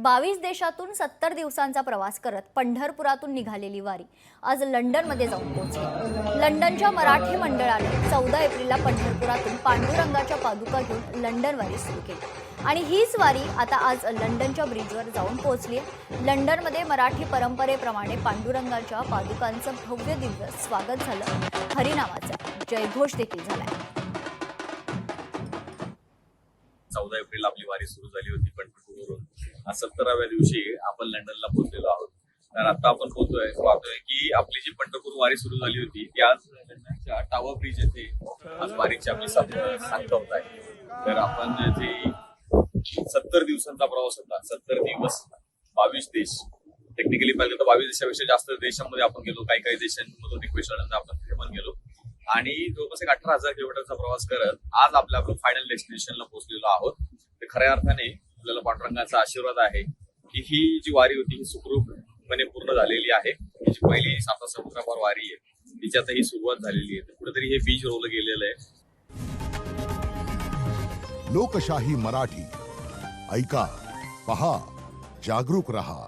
22 देशातून 70 दिवसांचा प्रवास करत पंढरपुरातून निघालेली वारी आज लंडनमध्ये जाऊन पोहोचली। लंडनच्या मराठी मंडळाने 14 एप्रिलला पंढरपुरातून पांडुरंगाच्या पादुका घेऊन लंडन वारी सुरू केली आणि हीच वारी आता आज लंडनच्या ब्रिजवर जाऊन पोहोचली। लंडनमध्ये मराठी परंपरेप्रमाणे पांडुरंगाच्या पादुकांचं भव्य दिव्य स्वागत झालं। हरिनामाचा जयघोष देखील झाला। 14 एप्रिल आपली वारी सुरू झाली होती पंढरपूरवरून। आज 17व्या दिवशी आपण लंडनला पोहोचलेलो आहोत। तर आता आपण पाहतोय की आपली जी पंढरपूर वारी सुरू झाली होती ती आज लंडनच्या टावर ब्रिज येथे आज वारीची आपली सांगता होत आहे। तर आपण जे 70 दिवसांचा प्रवास होता, 70 दिवस 22 देश, टेक्निकली पाहिलं तर 22 देशापेक्षा जास्त देशांमध्ये आपण गेलो। काही देशांमधून रिक्वेस्ट आल्यानंतर आपण तिथे पण गेलो आणि जवळपास 18,000 किलोमीटरचा प्रवास करत आज आपल्या फायनल डेस्टिनेशनला पोहोचलेलो आहोत। तर खऱ्या अर्थाने आपल्याला पांडुरंगाचा आशीर्वाद आहे की ही जी वारी होती ही सुखरूपपणे पूर्ण झालेली आहे। ही जी पहिली साता समुद्रापार वारी आहे तिच्यात ही सुरुवात झालेली आहे। कुठेतरी हे बीज रोवलं गेलेलं आहे। लोकशाही मराठी ऐका, पहा, जागरूक रहा।